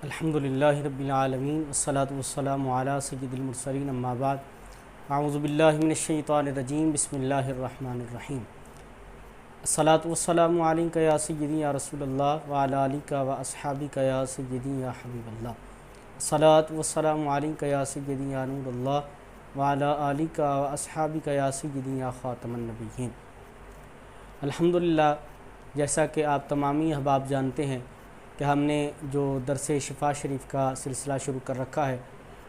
الحمدللہ رب العالمین والصلاة والسلام علی سید المرسلین اما بعد اعوذ باللہ من الشیطان الرجیم بسم اللہ الرحمن الرحیم الصلاة والسلام علیک یا سیدی یا رسول اللہ وعلی آلک و اصحابک یا سیدی یا حبیب اللہ الصلاة والسلام علیک یا سیدی یا نور اللہ وعلی آلک و اصحابک یا سیدی یا خاتم النبیین۔ الحمدللہ، جیسا کہ آپ تمامی احباب جانتے ہیں کہ ہم نے جو درس شفا شریف کا سلسلہ شروع کر رکھا ہے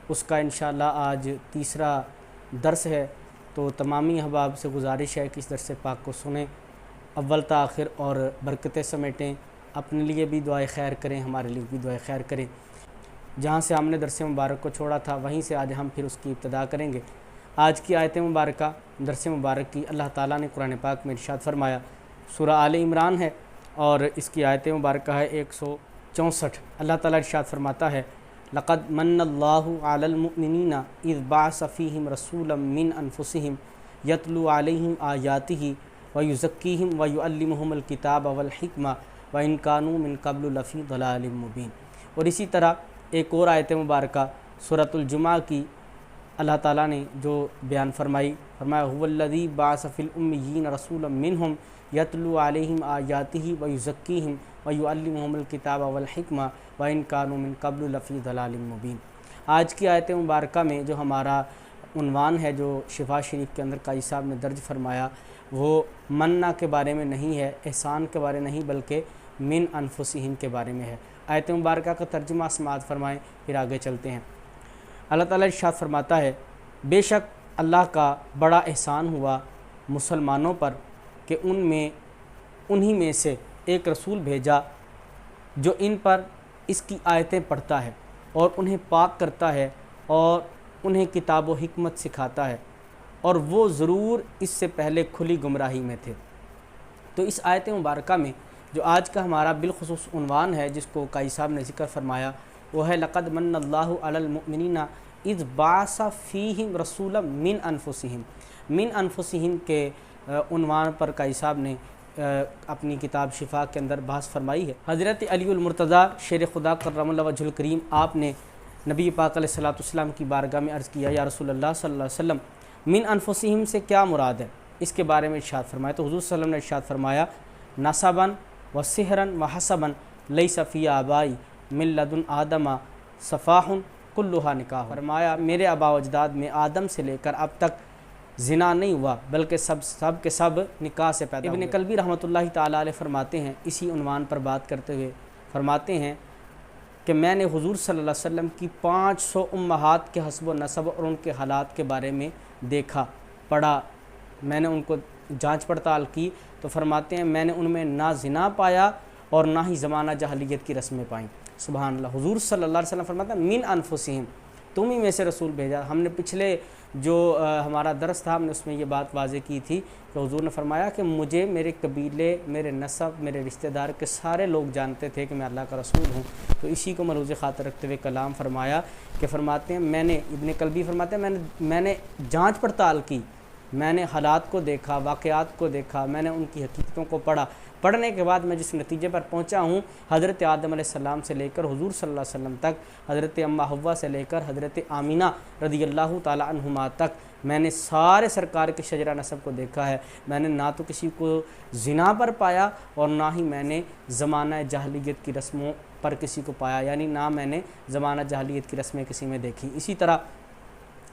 اس کا انشاءاللہ آج تیسرا درس ہے، تو تمامی احباب سے گزارش ہے کہ اس درس پاک کو سنیں، اول تا آخر اور برکتیں سمیٹیں، اپنے لیے بھی دعائے خیر کریں، ہمارے لیے بھی دعائے خیر کریں۔ جہاں سے ہم نے درس مبارک کو چھوڑا تھا وہیں سے آج ہم پھر اس کی ابتدا کریں گے۔ آج کی آیت مبارکہ درس مبارک کی اللہ تعالیٰ نے قرآن پاک میں ارشاد فرمایا، سورہ آل عمران ہے اور اس کی آیت مبارکہ ہے 164۔ اللہ تعالیٰ ارشاد فرماتا ہے، لقد من اللہ علی المؤمنین اذ بعث فیہم رسولا من انفسہم یتلو علیہم آیاتہ ویزکیہم ویعلمہم الکتاب والحکمہ وان کانوا من قبل لفی ضلال مبین۔ اور اسی طرح ایک اور آیت مبارکہ سورۃ الجمعہ کی اللہ تعالیٰ نے جو بیان فرمایا هو الذی بعث فی الامیین رسولا منہم یتلو علیہم آیاتہ ویزکیہم ویعلمہم الکتاب والحکمہ وان کانوا من قبل لفی ضلال مبین۔ آج کی آیت مبارکہ میں جو ہمارا عنوان ہے، جو شفا شریف کے اندر قاضی صاحب نے درج فرمایا، وہ منع کے بارے میں نہیں ہے، احسان کے بارے نہیں، بلکہ من انفسہم کے بارے میں ہے۔ آیت مبارکہ کا ترجمہ سماعت فرمائیں، پھر آگے چلتے ہیں۔ اللہ تعالیٰ ارشاد فرماتا ہے، بے شک اللہ کا بڑا احسان ہوا مسلمانوں پر کہ انہی میں سے ایک رسول بھیجا جو ان پر اس کی آیتیں پڑھتا ہے اور انہیں پاک کرتا ہے اور انہیں کتاب و حکمت سکھاتا ہے، اور وہ ضرور اس سے پہلے کھلی گمراہی میں تھے۔ تو اس آیت مبارکہ میں جو آج کا ہمارا بالخصوص عنوان ہے، جس کو قاضی صاحب نے ذکر فرمایا، وہ ہے لقد من اللہ علی المؤمنین اذ بعث فیہم رسولا من انفسہم۔ من انفسہم کے عنوان پر قاضی صاحب نے اپنی کتاب شفا کے اندر بحث فرمائی ہے۔ حضرت علی المرتضیٰ شیر خدا کرم اللہ وجہ الکریم، آپ نے نبی پاک علیہ الصلوۃ والسلام کی بارگاہ میں عرض کیا، یا رسول اللہ صلی اللہ علیہ وسلم، من انفسہم سے کیا مراد ہے؟ اس کے بارے میں ارشاد فرمایا تو حضور صلی اللہ علیہ وسلم نے ارشاد فرمایا، نسباً و سحراً و حسباً لیس فی آبائی من لدن آدم صفاح کلھا نکاح۔ فرمایا میرے آبا و اجداد میں آدم سے لے کر اب تک زنا نہیں ہوا، بلکہ سب کے سب نکاح سے پیدا ہوئے۔ ابن کلبی رحمۃ اللہ تعالیٰ علیہ فرماتے ہیں، اسی عنوان پر بات کرتے ہوئے فرماتے ہیں کہ میں نے حضور صلی اللہ علیہ وسلم کی 500 امہات کے حسب و نسب اور ان کے حالات کے بارے میں دیکھا، پڑھا، میں نے ان کو جانچ پڑتال کی، تو فرماتے ہیں میں نے ان میں نہ زنا پایا اور نہ ہی زمانہ جاہلیت کی رسمیں پائیں۔ سبحان اللہ۔ حضور صلی اللہ علیہ وسلم فرماتا ہے من انفسہم، تم ہی میں سے رسول بھیجا۔ ہم نے پچھلے جو ہمارا درس تھا، ہم نے اس میں یہ بات واضح کی تھی کہ حضور نے فرمایا کہ مجھے میرے قبیلے، میرے نسب، میرے رشتہ دار کے سارے لوگ جانتے تھے کہ میں اللہ کا رسول ہوں۔ تو اسی کو ملحوظ خاطر رکھتے ہوئے کلام فرمایا کہ فرماتے ہیں میں نے، ابن کلبی فرماتے ہیں میں نے جانچ پڑتال کی، میں نے حالات کو دیکھا، واقعات کو دیکھا، میں نے ان کی حقیقتوں کو پڑھنے کے بعد میں جس نتیجے پر پہنچا ہوں، حضرت آدم علیہ السلام سے لے کر حضور صلی اللہ علیہ وسلم تک، حضرت اماں حوا سے لے کر حضرت آمینہ رضی اللہ تعالی عنہما تک، میں نے سارے سرکار کے شجرہ نسب کو دیکھا ہے۔ میں نے نہ تو کسی کو زنا پر پایا اور نہ ہی میں نے زمانہ جاہلیت کی رسموں پر کسی کو پایا، یعنی نہ میں نے زمانہ جاہلیت کی رسمیں کسی میں دیکھی۔ اسی طرح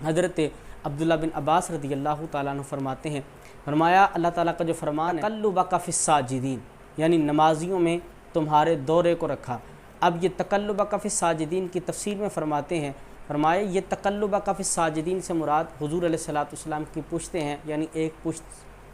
حضرت عبداللہ بن عباس رضی اللہ تعالیٰ عنہ فرماتے ہیں، فرمایا اللہ تعالیٰ کا جو فرمان ہے، تقلبک فی الساجدین، یعنی نمازیوں میں تمہارے دورے کو رکھا۔ اب یہ تقلبک فی الساجدین کی تفسیر میں فرماتے ہیں، فرمایا یہ تقلبک فی الساجدین سے مراد حضور علیہ الصلوۃ والسلام کی پشتیں ہیں، یعنی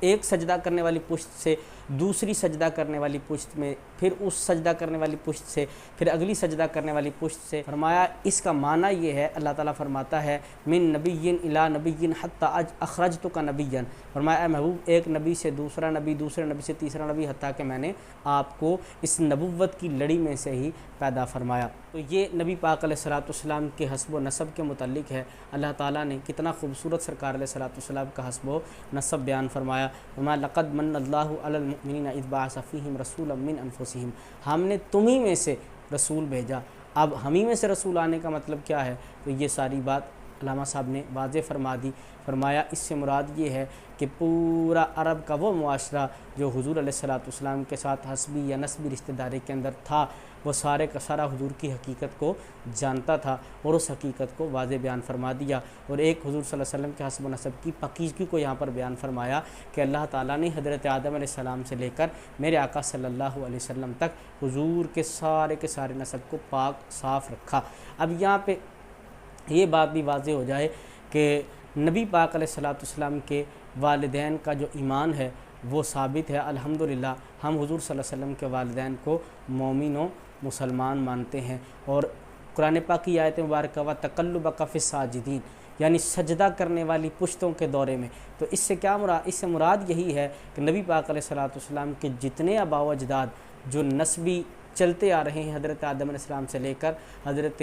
ایک سجدہ کرنے والی پشت سے دوسری سجدہ کرنے والی پشت میں، پھر اس سجدہ کرنے والی پشت سے، پھر اگلی سجدہ کرنے والی پشت سے۔ فرمایا اس کا معنی یہ ہے، اللہ تعالیٰ فرماتا ہے من نبی الی نبی حتی اخرجتک نبیا، فرمایا اے محبوب ایک نبی سے دوسرا نبی، دوسرے نبی سے تیسرا نبی، حتیٰ کہ میں نے آپ کو اس نبوت کی لڑی میں سے ہی پیدا فرمایا۔ تو یہ نبی پاک علیہ الصلوۃ والسلام کے حسب و نسب کے متعلق ہے۔ اللہ تعالیٰ نے کتنا خوبصورت سرکار علیہ الصلوۃ والسلام کا حسب و نسب بیان فرمایا۔ فرمایا لقد من اللہ علی المؤمنین اذ بعث فیہم رسولا من انفسہم، ہم نے تمہیں میں سے رسول بھیجا۔ اب ہمیں میں سے رسول آنے کا مطلب کیا ہے؟ تو یہ ساری بات علامہ صاحب نے واضح فرما دی. فرمایا اس سے مراد یہ ہے کہ پورا عرب کا وہ معاشرہ جو حضور علیہ الصلوۃ والسلام کے ساتھ حسبی یا نسبی رشتہ داری کے اندر تھا، وہ سارے کا سارا حضور کی حقیقت کو جانتا تھا اور اس حقیقت کو واضح بیان فرما دیا. اور ایک حضور صلی اللہ علیہ وسلم کے حسب و نسب کی پاکیزگی کو یہاں پر بیان فرمایا کہ اللہ تعالیٰ نے حضرت آدم علیہ السلام سے لے کر میرے آقا صلی اللہ علیہ وسلم تک حضور کے سارے نسب کو پاک صاف رکھا. اب یہاں پہ یہ بات بھی واضح ہو جائے کہ نبی پاک علیہ الصلوۃ والسلام کے والدین کا جو ایمان ہے وہ ثابت ہے. الحمدللہ ہم حضور صلی اللہ علیہ وسلم کے والدین کو مومن و مسلمان مانتے ہیں. اور قرآن پاک کی آیت مبارکہ و تقلبک فی الساجدین، یعنی سجدہ کرنے والی پشتوں کے دورے میں. تو اس سے کیا مراد؟ اس سے مراد یہی ہے کہ نبی پاک علیہ الصلوۃ والسلام کے جتنے آباء و اجداد جو نسبی چلتے آ رہے ہیں حضرت آدم علیہ السلام سے لے کر حضرت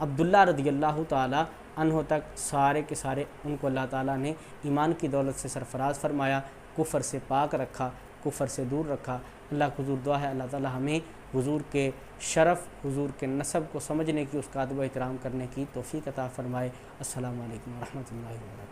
عبداللہ رضی اللہ تعالی عنہ تک، سارے کے سارے ان کو اللہ تعالیٰ نے ایمان کی دولت سے سرفراز فرمایا، کفر سے پاک رکھا، کفر سے دور رکھا. اللہ کو حضور دعا ہے اللہ تعالیٰ ہمیں حضور کے شرف، حضور کے نسب کو سمجھنے کی، اس کا ادب و احترام کرنے کی توفیق عطا فرمائے. السلام علیکم ورحمۃ اللہ وبرکاتہ.